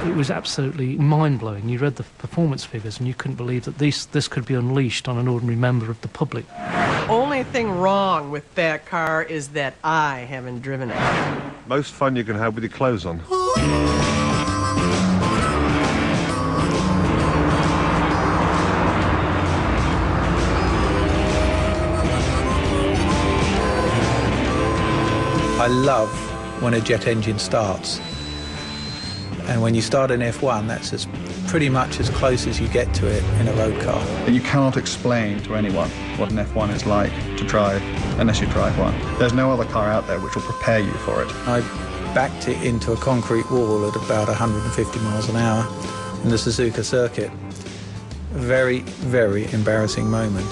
It was absolutely mind-blowing. You read the performance figures and you couldn't believe that this could be unleashed on an ordinary member of the public. Only thing wrong with that car is that I haven't driven it. Most fun you can have with your clothes on. I love when a jet engine starts. And when you start an F1, that's pretty much as close as you get to it in a road car. You cannot explain to anyone what an F1 is like to drive unless you drive one. There's no other car out there which will prepare you for it. I backed it into a concrete wall at about 150 miles an hour in the Suzuka circuit. A very, very embarrassing moment.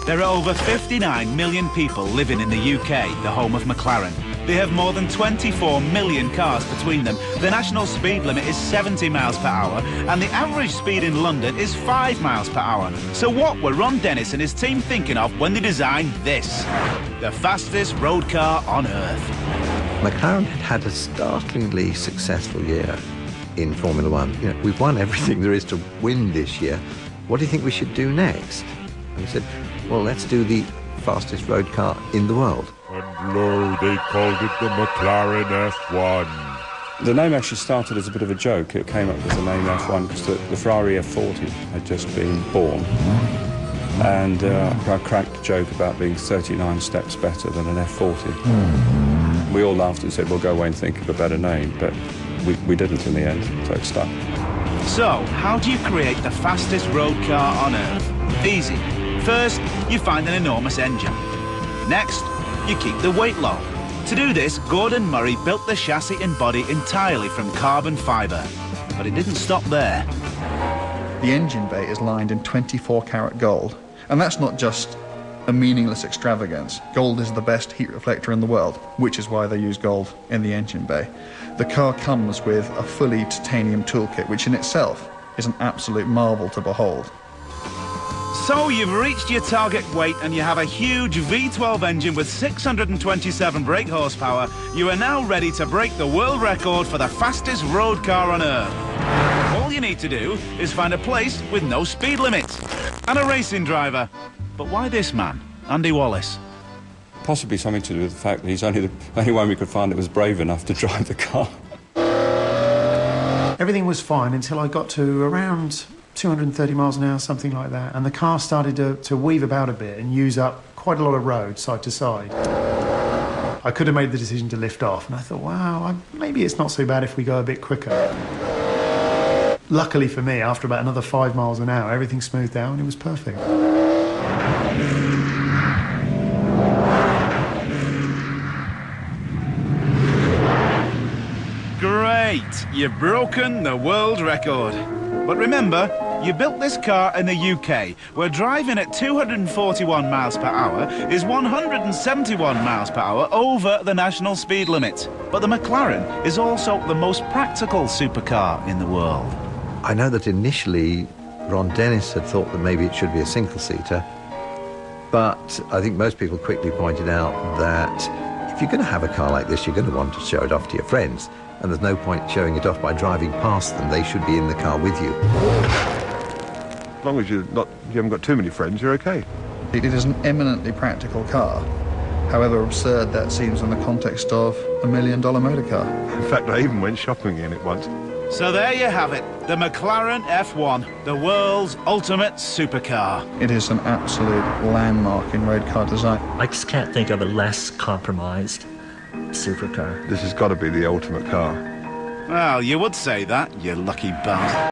There are over 59 million people living in the UK, the home of McLaren. They have more than 24 million cars between them. The national speed limit is 70 miles per hour, and the average speed in London is 5 miles per hour. So what were Ron Dennis and his team thinking of when they designed this? The fastest road car on Earth. McLaren had a startlingly successful year in Formula One. You know, we've won everything there is to win this year. What do you think we should do next? And he said, well, let's do the fastest road car in the world. And lo, they called it the McLaren F1. The name actually started as a bit of a joke. It came up as the name F1 because the Ferrari F40 had just been born. And I cracked a joke about being 39 steps better than an F40. We all laughed and said, well, go away and think of a better name. But we didn't in the end, so it stuck. So, how do you create the fastest road car on Earth? Easy. First, you find an enormous engine. Next, you keep the weight low. To do this, Gordon Murray built the chassis and body entirely from carbon fibre. But it didn't stop there. The engine bay is lined in 24-karat gold. And that's not just a meaningless extravagance. Gold is the best heat reflector in the world, which is why they use gold in the engine bay. The car comes with a fully titanium toolkit, which in itself is an absolute marvel to behold. So you've reached your target weight and you have a huge V12 engine with 627 brake horsepower. You are now ready to break the world record for the fastest road car on Earth. All you need to do is find a place with no speed limits and a racing driver. But why this man, Andy Wallace? Possibly something to do with the fact that he's only the only one we could find that was brave enough to drive the car. Everything was fine until I got to around 230 miles an hour, something like that, and the car started to weave about a bit and use up quite a lot of road side to side. I could have made the decision to lift off, and I thought, wow, maybe it's not so bad if we go a bit quicker. Luckily for me, after about another 5 miles an hour, everything smoothed out and it was perfect. Great! You've broken the world record. But remember, you built this car in the UK, where driving at 241 miles per hour is 171 miles per hour over the national speed limit. But the McLaren is also the most practical supercar in the world. I know that initially Ron Dennis had thought that maybe it should be a single-seater, but I think most people quickly pointed out that if you're going to have a car like this, you're going to want to show it off to your friends. And there's no point showing it off by driving past them. They should be in the car with you. As long as you haven't got too many friends, you're okay. It is an eminently practical car, however absurd that seems in the context of a $1 million motor car. In fact, I even went shopping in it once. So there you have it, the McLaren F1, the world's ultimate supercar. It is an absolute landmark in road car design. I just can't think of a less compromised supercar. This has got to be the ultimate car. Well, you would say that, you lucky bastard.